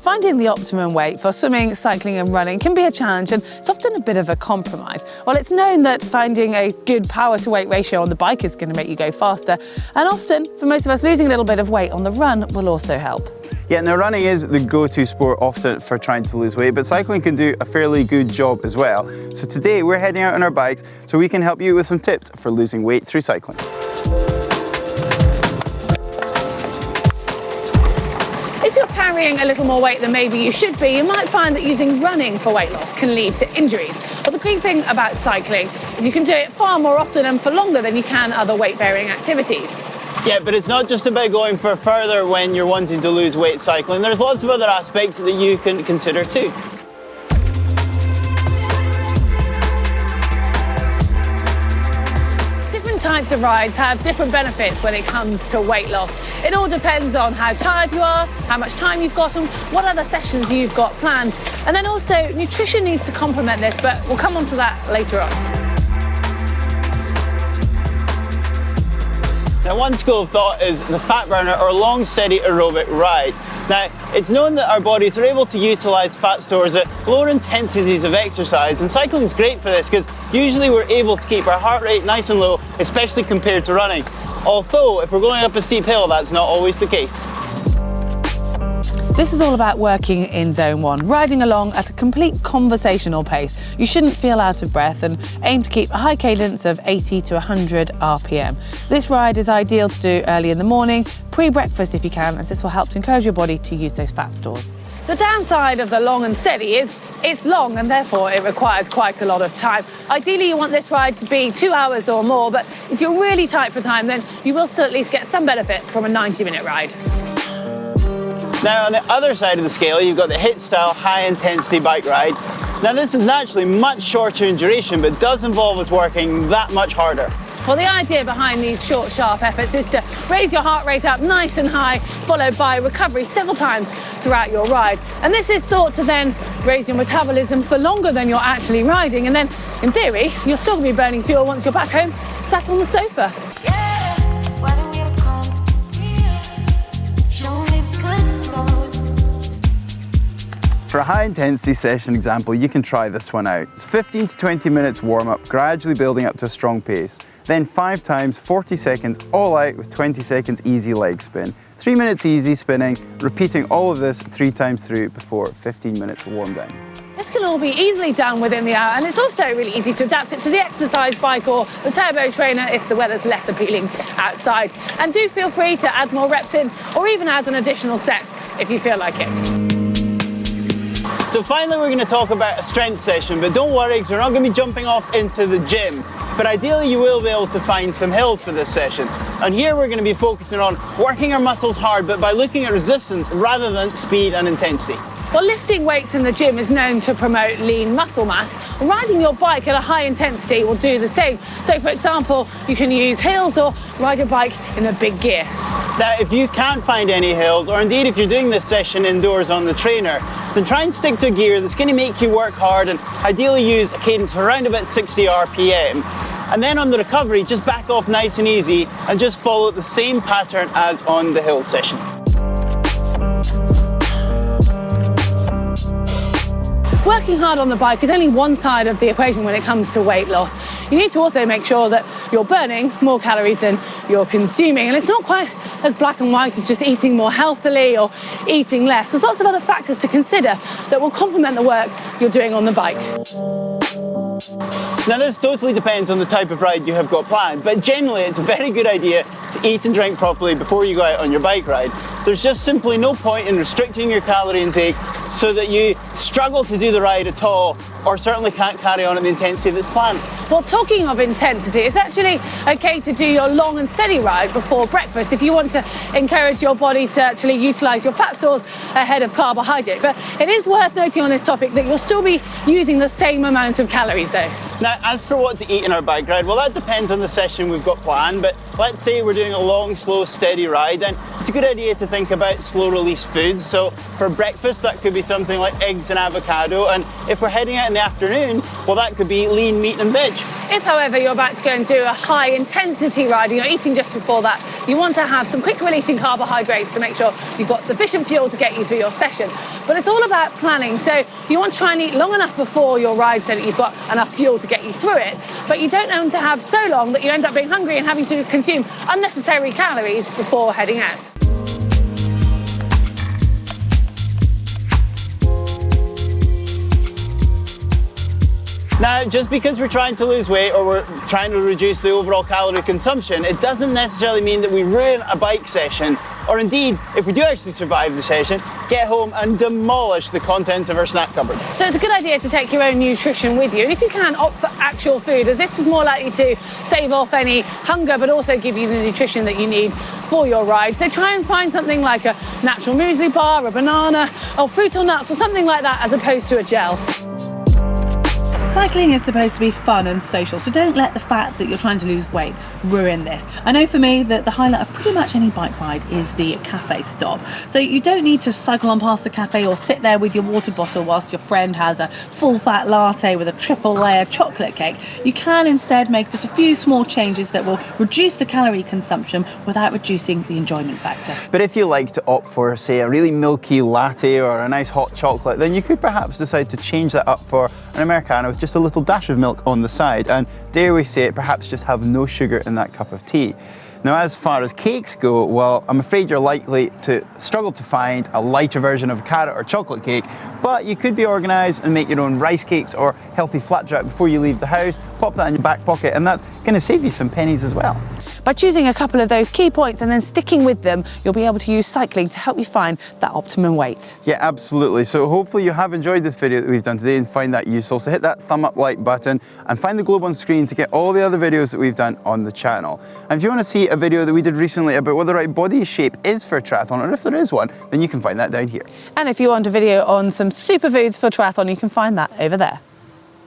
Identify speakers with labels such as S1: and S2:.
S1: Finding the optimum weight for swimming, cycling and running can be a challenge, and it's often a bit of a compromise. Well, it's known that finding a good power to weight ratio on the bike is going to make you go faster, and often, for most of us, losing a little bit of weight on the run will also help.
S2: Yeah, now running is the go-to sport often for trying to lose weight, but cycling can do a fairly good job as well. So today we're heading out on our bikes so we can help you with some tips for losing weight through cycling.
S1: If you're carrying a little more weight than maybe you should be, you might find that using running for weight loss can lead to injuries. But the great thing about cycling is you can do it far more often and for longer than you can other weight-bearing activities.
S3: Yeah, but it's not just about going for further when you're wanting to lose weight cycling. There's lots of other aspects that you can consider too.
S1: Different types of rides have different benefits when it comes to weight loss. It all depends on how tired you are, how much time you've got and what other sessions you've got planned. And then also nutrition needs to complement this, but we'll come on to that later on.
S3: Now, one school of thought is the fat burner or long, steady aerobic ride. Now, it's known that our bodies are able to utilise fat stores at lower intensities of exercise, and cycling is great for this because usually we're able to keep our heart rate nice and low, especially compared to running. Although, if we're going up a steep hill, that's not always the case.
S1: This is all about working in zone 1, riding along at a complete conversational pace. You shouldn't feel out of breath and aim to keep a high cadence of 80 to 100 RPM. This ride is ideal to do early in the morning, pre-breakfast if you can, as this will help to encourage your body to use those fat stores. The downside of the long and steady is it's long and therefore it requires quite a lot of time. Ideally you want this ride to be 2 hours or more, but if you're really tight for time then you will still at least get some benefit from a 90-minute ride.
S3: Now, on the other side of the scale, you've got the HIIT-style high-intensity bike ride. Now, this is naturally much shorter in duration, but does involve us working that much harder.
S1: Well, the idea behind these short, sharp efforts is to raise your heart rate up nice and high, followed by recovery several times throughout your ride. And this is thought to then raise your metabolism for longer than you're actually riding. And then, in theory, you're still going to be burning fuel once you're back home, sat on the sofa.
S2: For a high-intensity session example, you can try this one out. It's 15 to 20 minutes warm-up, gradually building up to a strong pace. Then 5 times 40 seconds all out with 20 seconds easy leg spin. 3 minutes easy spinning, repeating all of this 3 times through before 15 minutes warm down.
S1: This can all be easily done within the hour, and it's also really easy to adapt it to the exercise bike or the turbo trainer if the weather's less appealing outside. And do feel free to add more reps in or even add an additional set if you feel like it.
S3: So finally we're going to talk about a strength session, but don't worry because we're not going to be jumping off into the gym. But ideally you will be able to find some hills for this session. And here we're going to be focusing on working our muscles hard, but by looking at resistance rather than speed and intensity.
S1: Well, lifting weights in the gym is known to promote lean muscle mass. Riding your bike at a high intensity will do the same. So, for example, you can use hills or ride your bike in a big gear.
S3: Now, if you can't find any hills, or indeed if you're doing this session indoors on the trainer, then try and stick to a gear that's going to make you work hard and ideally use a cadence around about 60 RPM. And then on the recovery, just back off nice and easy and just follow the same pattern as on the hill session.
S1: Working hard on the bike is only one side of the equation when it comes to weight loss. You need to also make sure that you're burning more calories than you're consuming. And it's not quite as black and white as just eating more healthily or eating less. There's lots of other factors to consider that will complement the work you're doing on the bike.
S3: Now, this totally depends on the type of ride you have got planned, but generally it's a very good idea to eat and drink properly before you go out on your bike ride. There's just simply no point in restricting your calorie intake so that you struggle to do the ride at all, or certainly can't carry on at the intensity that's planned.
S1: Well, talking of intensity, it's actually okay to do your long and steady ride before breakfast if you want to encourage your body to actually utilise your fat stores ahead of carbohydrate. But it is worth noting on this topic that you'll still be using the same amount of calories though.
S3: Now, as for what to eat in our bike ride, well, that depends on the session we've got planned, but let's say we're doing a long, slow, steady ride, then it's a good idea to think about slow release foods. So for breakfast, that could be something like eggs and avocado, and if we're heading out in the afternoon, well, that could be lean meat and veg.
S1: If, however, you're about to go and do a high intensity ride and you're eating just before that, you want to have some quick releasing carbohydrates to make sure you've got sufficient fuel to get you through your session. But it's all about planning. So you want to try and eat long enough before your ride so that you've got enough fuel to get you through it. But you don't want to have so long that you end up being hungry and having to consume unnecessary calories before heading out.
S3: Now, just because we're trying to lose weight or we're trying to reduce the overall calorie consumption, it doesn't necessarily mean that we ruin a bike session, or indeed, if we do actually survive the session, get home and demolish the contents of our snack cupboard.
S1: So it's a good idea to take your own nutrition with you, and if you can, opt for actual food, as this was more likely to stave off any hunger but also give you the nutrition that you need for your ride. So try and find something like a natural muesli bar, a banana, or fruit or nuts, or something like that, as opposed to a gel. Cycling is supposed to be fun and social, so don't let the fact that you're trying to lose weight ruin this. I know for me that the highlight of pretty much any bike ride is the cafe stop. So you don't need to cycle on past the cafe or sit there with your water bottle whilst your friend has a full fat latte with a triple layer chocolate cake. You can instead make just a few small changes that will reduce the calorie consumption without reducing the enjoyment factor.
S2: But if you like to opt for, say, a really milky latte or a nice hot chocolate, then you could perhaps decide to change that up for an Americano with just a little dash of milk on the side, and dare we say it, perhaps just have no sugar in that cup of tea. Now, as far as cakes go, well, I'm afraid you're likely to struggle to find a lighter version of a carrot or chocolate cake, but you could be organised and make your own rice cakes or healthy flapjack before you leave the house, pop that in your back pocket, and that's going to save you some pennies as well.
S1: By choosing a couple of those key points and then sticking with them, you'll be able to use cycling to help you find that optimum weight.
S2: Yeah, absolutely. So hopefully you have enjoyed this video that we've done today and find that useful. So hit that thumb up like button and find the globe on screen to get all the other videos that we've done on the channel. And if you want to see a video that we did recently about what the right body shape is for a triathlon, or if there is one, then you can find that down here.
S1: And if you want a video on some superfoods for triathlon, you can find that over there.